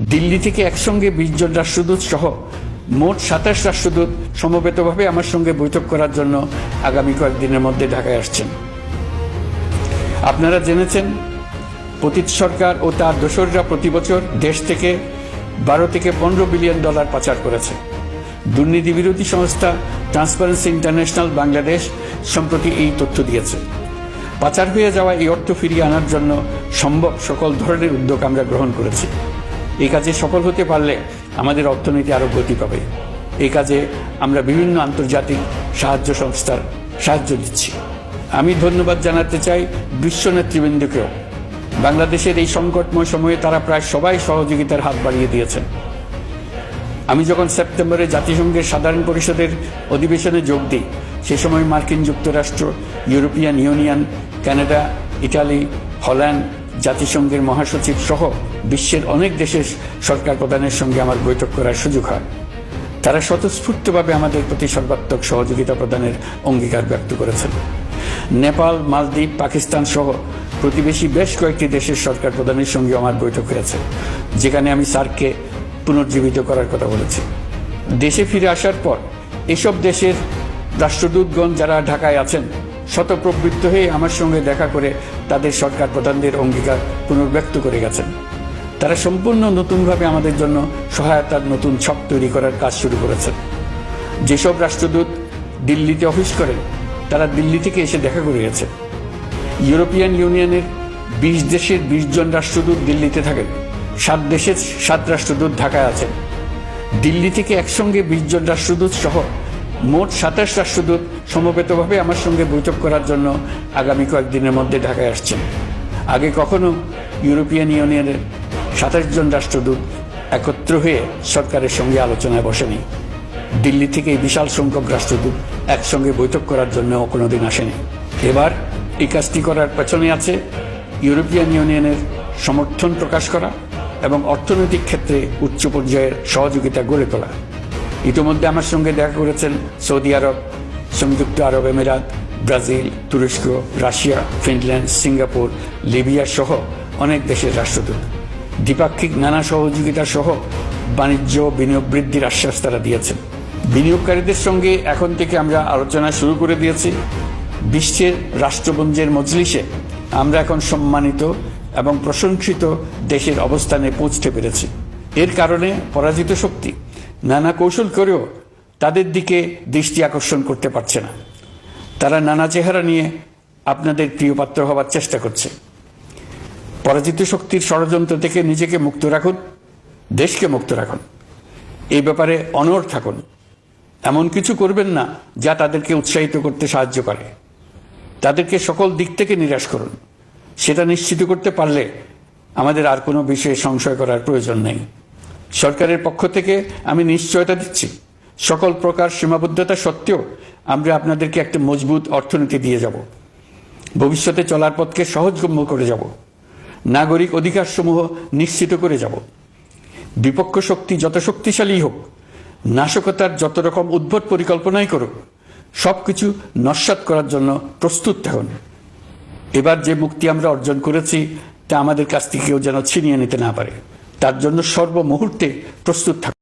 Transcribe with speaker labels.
Speaker 1: দিল্লি থেকে একসঙ্গে 20 জন রাষ্ট্রদূত সহ মোট 27 রাষ্ট্রদূত সমবেতভাবে আমার সঙ্গে বৈঠক করার জন্য আগামী কয়েকদিনের মধ্যে ঢাকায় আসছেন। আপনারা জেনেছেন, পতিত সরকার ও তার দোসররা প্রতি বছর দেশ থেকে 12 থেকে 15 বিলিয়ন ডলার পাচার করেছে। দুর্নীতি বিরোধী সংস্থা ট্রান্সপারেন্সি ইন্টারন্যাশনাল বাংলাদেশ সম্প্রতি এই তথ্য দিয়েছে। পাচার হয়ে যাওয়া এই অর্থ ফিরিয়ে আনার জন্য সম্ভব সকল ধরনের উদ্যোগ আমরা গ্রহণ করেছি। এই কাজে সফল হতে পারলে আমাদের অর্থনীতি আরও গতি পাবে। এই কাজে আমরা বিভিন্ন আন্তর্জাতিক সাহায্য সংস্থার সাহায্য দিচ্ছি। আমি ধন্যবাদ জানাতে চাই বিশ্ব নেতৃবৃন্দকেও। বাংলাদেশের এই সংকটময় সময়ে তারা প্রায় সবাই সহযোগিতার হাত বাড়িয়ে দিয়েছেন। আমি যখন সেপ্টেম্বরে জাতিসংঘের সাধারণ পরিষদের অধিবেশনে যোগ দিই, সে সময় মার্কিন যুক্তরাষ্ট্র, European Union, Canada, Italy, Holland, জাতিসংঘের মহাসচিব সহ বিশ্বের অনেক দেশের সরকার প্রধানের সঙ্গে আমার বৈঠক করার সুযোগ হয়। তারা স্বতঃস্ফূর্তভাবে আমাদের প্রতি সর্বাত্মক সহযোগিতা প্রদানের অঙ্গীকার ব্যক্ত করেছেন। নেপাল, মালদ্বীপ, পাকিস্তান সহ প্রতিবেশী বেশ কয়েকটি দেশের সরকার প্রধানের সঙ্গে আমার বৈঠক হয়েছে, যেখানে আমি সার্ককে পুনর্জীবিত করার কথা বলেছি। দেশে ফিরে আসার পর এসব দেশের রাষ্ট্রদূতগণ যারা ঢাকায় আছেন, স্বতঃপ্রবৃত্ত হয়ে আমার সঙ্গে দেখা করে তাদের সরকার প্রধানদের অঙ্গীকার পুনর্ব্যক্ত করে গেছেন। তারা সম্পূর্ণ নতুনভাবে আমাদের জন্য সহায়তার নতুন ছক তৈরি করার কাজ শুরু করেছেন। যেসব রাষ্ট্রদূত দিল্লিতে অফিস করেন, তারা দিল্লি থেকে এসে দেখা করে গেছে। ইউরোপিয়ান ইউনিয়নের 20 দেশের 20 জন রাষ্ট্রদূত দিল্লিতে থাকেন। 7 দেশের 7 রাষ্ট্রদূত ঢাকায় আছেন। দিল্লি থেকে একসঙ্গে 20 জন রাষ্ট্রদূত সহ মোট 27 রাষ্ট্রদূত সমবেতভাবে আমার সঙ্গে বৈঠক করার জন্য আগামী কয়েকদিনের মধ্যে ঢাকায় আসছেন। আগে কখনো ইউরোপিয়ান ইউনিয়নের 27 জন রাষ্ট্রদূত একত্র হয়ে সরকারের সঙ্গে আলোচনায় বসেনি। দিল্লি থেকে এই বিশাল সংখ্যক রাষ্ট্রদূত একসঙ্গে বৈঠক করার জন্য কোনোদিন আসেনি। এবার এই কাজটি করার পেছনে আছে ইউরোপিয়ান ইউনিয়নের সমর্থন প্রকাশ করা এবং অর্থনৈতিক ক্ষেত্রে উচ্চ পর্যায়ের সহযোগিতা গড়ে তোলা। ইতিমধ্যে আমার সঙ্গে দেখা করেছেন সৌদি আরব, সংযুক্ত আরব আমিরাত, ব্রাজিল, তুরস্ক, রাশিয়া, ফিনল্যান্ড, সিঙ্গাপুর, লিবিয়া সহ অনেক দেশের রাষ্ট্রদূত। দ্বিপাক্ষিক নানা সহযোগিতা সহ বাণিজ্য বিনিয়োগ বৃদ্ধির আশ্বাস তারা দিয়েছেন। বিনিয়োগকারীদের সঙ্গে এখন থেকে আমরা আলোচনা শুরু করে দিয়েছি। বিশ্বের রাষ্ট্রপুঞ্জের মজলিসে আমরা এখন সম্মানিত এবং প্রশংসিত দেশের অবস্থানে পৌঁছতে পেরেছি। এর কারণে পরাজিত শক্তি নানা কৌশল করেও তাদের দিকে দৃষ্টি আকর্ষণ করতে পারছে না। তারা নানা চেহারা নিয়ে আপনাদের প্রিয় পাত্র হবার চেষ্টা করছে। পরাজিত শক্তির ষড়যন্ত্র থেকে নিজেকে মুক্ত রাখুন, দেশকে মুক্ত রাখুন। এই ব্যাপারে অনড় থাকুন। এমন কিছু করবেন না যা তাদেরকে উৎসাহিত করতে সাহায্য করে। তাদেরকে সকল দিক থেকে নিরাশ করুন। সেটা নিশ্চিত করতে পারলে আমাদের আর কোনো বিষয়ে সংশয় করার প্রয়োজন নেই। সরকারের পক্ষ থেকে আমি নিশ্চয়তা দিচ্ছি, সকল প্রকার সীমাবদ্ধতা সত্ত্বেও আমরা আপনাদেরকে একটা মজবুত অর্থনীতি দিয়ে যাব। ভবিষ্যতে চলার পথকে সহজগম্য করে যাব। নাগরিক অধিকারসমূহ নিশ্চিত করে যাব। বিপক্ষ শক্তি যত শক্তিশালী হোক, নাশকতার যত রকম উদ্ভট পরিকল্পনাই করুক, সবকিছু নস্যাৎ করার জন্য প্রস্তুত থাকুন। এবার যে মুক্তি আমরা অর্জন করেছি তা আমাদের কাছ থেকে কেউ যেন ছিনিয়ে নিতে না পারে, তার জন্য সর্বমুহূর্তে প্রস্তুত থাকুন।